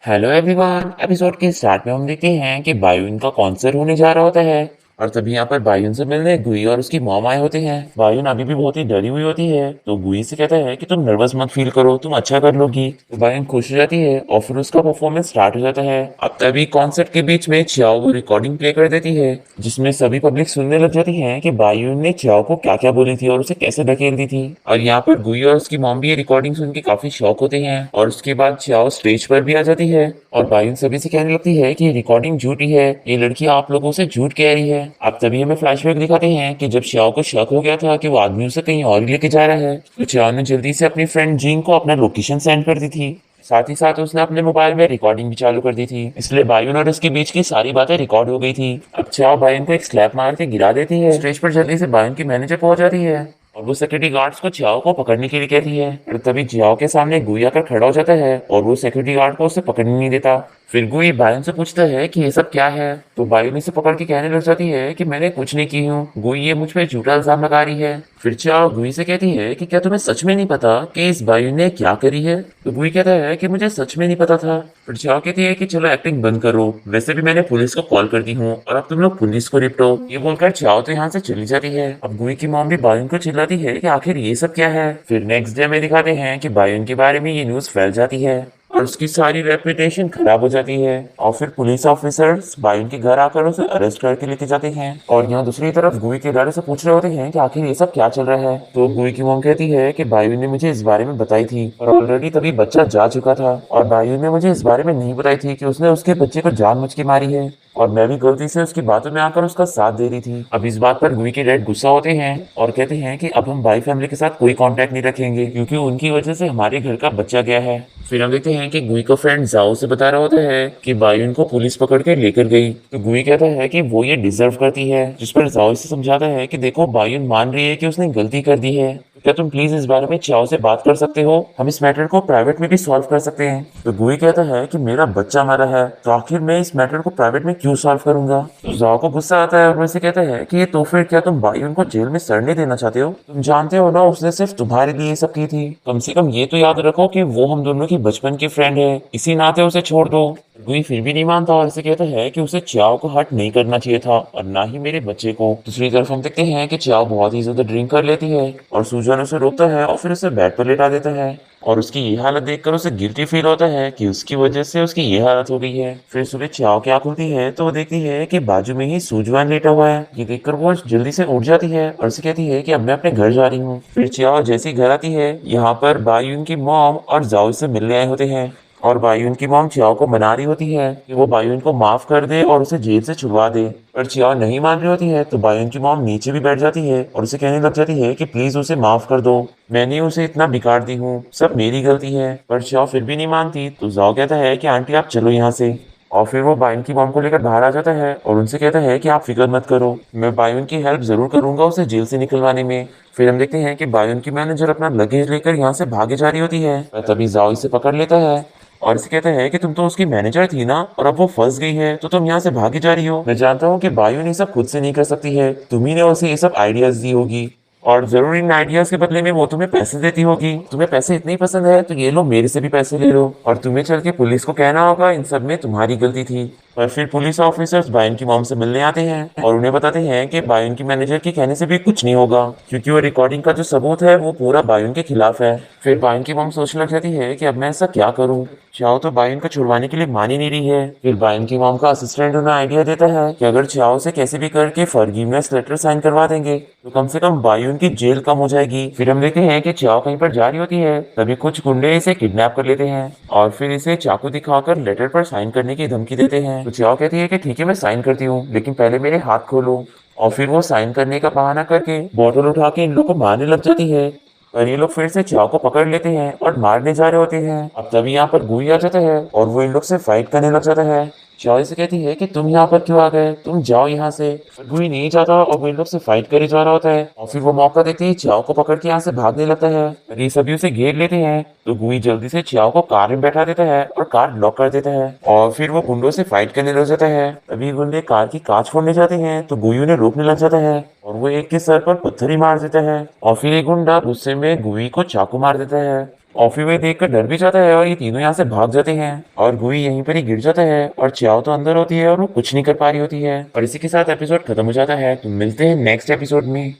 Hello everyone. Episode के start में हम देखते हैं कि बायुन का कॉन्सर्ट होने जा रहा होता है और तभी यहाँ पर बायुन से मिलने गुई और उसकी मॉम आए होते हैं। बायुन अभी भी बहुत ही डरी हुई होती है तो गुई से कहता है कि तुम नर्वस मत फील करो, तुम अच्छा कर लोगी। तो बायुन खुश हो जाती है और फिर उसका परफॉर्मेंस स्टार्ट हो जाता है। अब तभी कॉन्सर्ट के बीच में चियाओ वो रिकॉर्डिंग प्ले कर देती है जिसमें सभी पब्लिक सुनने लग जाती है कि बायुन ने चियाओ को क्या क्या बोली थी और उसे कैसे धकेल दी थी। और यहाँ पर गुई और उसकी मॉम भी ये रिकॉर्डिंग सुन के काफी शॉक होते हैं और उसके बाद चियाओ स्टेज पर भी आ जाती है और बायुन सभी से कहने लगती है कि ये रिकॉर्डिंग झूठी है, ये लड़की आप लोगों से झूठ कह रही है। अब तभी हमें फ्लैशबैक दिखाते हैं कि जब श्याओ को शक हो गया था कि वो आदमी उसे कहीं और लेके जा रहा है तो श्याओ ने जल्दी से अपनी फ्रेंड जीन को अपना लोकेशन सेंड कर दी थी। साथ ही साथ उसने अपने मोबाइल में रिकॉर्डिंग भी चालू कर दी थी, इसलिए बायुन और उसके बीच की सारी बातें रिकॉर्ड हो गई थी। अब चाओ बायुन को एक स्लैप मार के गिरा देती है। स्टेज पर जल्दी से बायुन की मैनेजर पहुंच जाती है और वो सिक्योरिटी गार्ड्स को चियाओ को पकड़ने के लिए कहती है। और तभी चियाओ के सामने गुई आकर खड़ा हो जाता है और वो सिक्योरिटी गार्ड को उसे पकड़ने नहीं देता। फिर गुई बायुन से पूछता है कि ये सब क्या है तो बायुन इसे पकड़ के कहने लग जाती है कि मैंने कुछ नहीं की हूँ, गुई ये मुझ पे झूठा इल्जाम लगा रही है। फिर चियाओ गुई से कहती है कि क्या तुम्हें सच में नहीं पता कि इस बायुन ने क्या करी है। तो गुई कहता है कि मुझे सच में नहीं पता था। फिर चियाओ कहती है कि चलो एक्टिंग बंद करो, वैसे भी मैंने पुलिस को कॉल कर दी हूँ और अब तुम लोग पुलिस को निपटो। ये बोलकर चियाओ तो यहाँ से चली जाती है। अब गुई की मॉम भी बायुन को चिल्लाती है कि आखिर ये सब क्या है। फिर नेक्स्ट डे में दिखाते हैं कि बायुन के बारे में ये न्यूज फैल जाती है और उसकी सारी रेपुटेशन खराब हो जाती है और फिर पुलिस ऑफिसर्स बायुन के घर आकर उसे अरेस्ट करके लेके जाते हैं। और यहाँ दूसरी तरफ गुई के डर से पूछ रहे होते हैं कि आखिर ये सब क्या चल रहा है। तो गुई की मॉम कहती है कि बायुन ने मुझे इस बारे में बताई थी और ऑलरेडी तभी बच्चा जा चुका था और बायुन ने मुझे इस बारे में नहीं बताई थी कि उसने उसके बच्चे को जानबूझ के मारी है और मैं भी गलती से उसकी बातों में आकर उसका साथ दे रही थी। अब इस बात पर गुई के डैड गुस्सा होते हैं और कहते हैं कि अब हम बाई फैमिली के साथ कोई कांटेक्ट नहीं रखेंगे क्योंकि उनकी वजह से हमारे घर का बच्चा गया है। फिर हम देखते हैं कि गुई का फ्रेंड जाओ से बता रहा होता है कि बायुन को पुलिस पकड़ के लेकर गई तो गुई कहता है कि वो ये डिजर्व करती है, जिस पर जाओ से समझाता है कि देखो बायुन मान रही है कि उसने गलती कर दी है, क्या तुम प्लीज इस बारे में चाओ से बात कर सकते हो, हम इस मैटर को प्राइवेट में भी सॉल्व कर सकते हैं। तो गुई कहता है कि मेरा बच्चा मरा है तो आखिर मैं इस मैटर को प्राइवेट में क्यों सॉल्व करूंगा। तो जाओ को गुस्सा आता है और वैसे कहता है कि ये तो फिर क्या तुम बायुन को जेल में सड़ने देना चाहते हो, तुम जानते हो ना उसने सिर्फ तुम्हारे लिए सब की थी, कम से कम ये तो याद रखो कि वो हम दोनों की बचपन की फ्रेंड है, इसी नाते उसे छोड़ दो। गुई फिर भी नहीं मानता और इसे कहता है कि उसे चाओ को हर्ट नहीं करना चाहिए था और ना ही मेरे बच्चे को। दूसरी तरफ हम देखते हैं कि चाओ बहुत ही ज्यादा ड्रिंक कर लेती है और सूजन उसे रोकता है और फिर उसे बेड पर लेटा देता है और उसकी ये हालत देखकर उसे गिल्टी फील होता है कि उसकी वजह से उसकी ये हालत हो गई है। फिर सुबह चाओ की आंख खुलती है तो वो देखती है कि बाजू में ही सूजवान लेटा हुआ है। ये देखकर वो जल्दी से उठ जाती है और उसे कहती है कि अब मैं अपने घर जा रही हूँ। फिर चाओ जैसे ही घर आती है यहाँ पर बायुन की मॉम और जाओ से मिलने आए होते हैं और बायुन की मॉम चियाओ को मना रही होती है कि वो बायुन को माफ कर दे और उसे जेल से छुड़वा दे, पर चियाओ नहीं मान रही होती है तो बायुन की मॉम नीचे भी बैठ जाती है और उसे कहने लग जाती है कि प्लीज उसे माफ कर दो, मैंने उसे इतना बिगाड़ दी हूँ, सब मेरी गलती है। पर चियाओ फिर भी नहीं मानती तो जाओ कहता है कि आंटी आप चलो यहाँ से और फिर वो बायुन की मॉम को लेकर बाहर आ जाता है और उनसे कहता है कि आप फिक्र मत करो, मैं बायुन की हेल्प जरूर करूंगा उसे जेल से निकलवाने में। फिर हम देखते हैं कि बायुन की मैनेजर अपना लगेज लेकर यहाँ से भागे जा रही होती है, तभी जाओ इसे पकड़ लेता है और इसे कहता है कि तुम तो उसकी मैनेजर थी ना और अब वो फंस गई है तो तुम यहाँ से भागी जा रही हो, मैं जानता हूँ कि बायुन ये सब खुद से नहीं कर सकती है, तुम्ही ने उसे ये सब आइडियाज दी होगी और जरूर इन आइडियाज के बदले में वो तुम्हें पैसे देती होगी, तुम्हें पैसे इतने ही पसंद है तो ये लो मेरे से भी पैसे ले लो और तुम्हें चल के पुलिस को कहना होगा इन सब में तुम्हारी गलती थी। पर फिर पुलिस ऑफिसर्स बायुन की मॉम से मिलने आते हैं और उन्हें बताते हैं कि बायुन की मैनेजर के कहने से भी कुछ नहीं होगा क्योंकि वो रिकॉर्डिंग का जो सबूत है वो पूरा बायुन के खिलाफ है। फिर बायुन की मॉम सोचने लग जाती है कि अब मैं ऐसा क्या करूं, चाओ तो बायुन को छुड़वाने के लिए मान ही नहीं रही है। फिर बायुन की मॉम का असिस्टेंट उन्हें आइडिया देता है कि अगर चाओ से कैसे भी करके फॉरगिवनेस लेटर साइन करवा देंगे तो कम से कम बायुन की जेल कम हो जाएगी। फिर हम देखते हैं कि चाओ कहीं पर जा रही होती है तभी कुछ गुंडे इसे किडनैप कर लेते हैं और फिर इसे चाकू दिखाकर लेटर पर साइन करने की धमकी देते हैं। तो चाओ कहती है कि ठीक है मैं साइन करती हूँ लेकिन पहले मेरे हाथ खोलो और फिर वो साइन करने का बहाना करके बोतल उठा के इन लोग को मारने लग जाती है। पर ये लोग फिर से चाव को पकड़ लेते हैं और मारने जा रहे होते हैं। अब तभी यहाँ पर गुई आ जाता है और वो इन लोग से फाइट करने लग जाता है। चाव से कहती है कि तुम यहाँ पर क्यों आ गए, तुम जाओ यहाँ से। पर गुई नहीं जाता और वो इन लोग से फाइट करे जा रहा होता है और फिर वो मौका देखते ही चाव को पकड़ के यहाँ से भागने लगता है। पर ये सभी उसे घेर लेते हैं तो गुई जल्दी से चाव को कार में बैठा देता है और कार लॉक कर देता है और फिर वो गुंडों से फाइट करने लग जाता है। तभी गुंडे कार की कांच फोड़ने जाते हैं तो गुई उन्हें रोकने लग जाता है और वो एक के सर पर पत्थर ही मार देता है और फिर एक गुंडा गुस्से में गुई को चाकू मार देता है कॉफी में देखकर डर भी जाता है और ये तीनों यहाँ से भाग जाते हैं और गुई यहीं पर ही गिर जाता है और चाओ तो अंदर होती है और वो कुछ नहीं कर पा रही होती है और इसी के साथ एपिसोड खत्म हो जाता है। तो मिलते हैं नेक्स्ट एपिसोड में।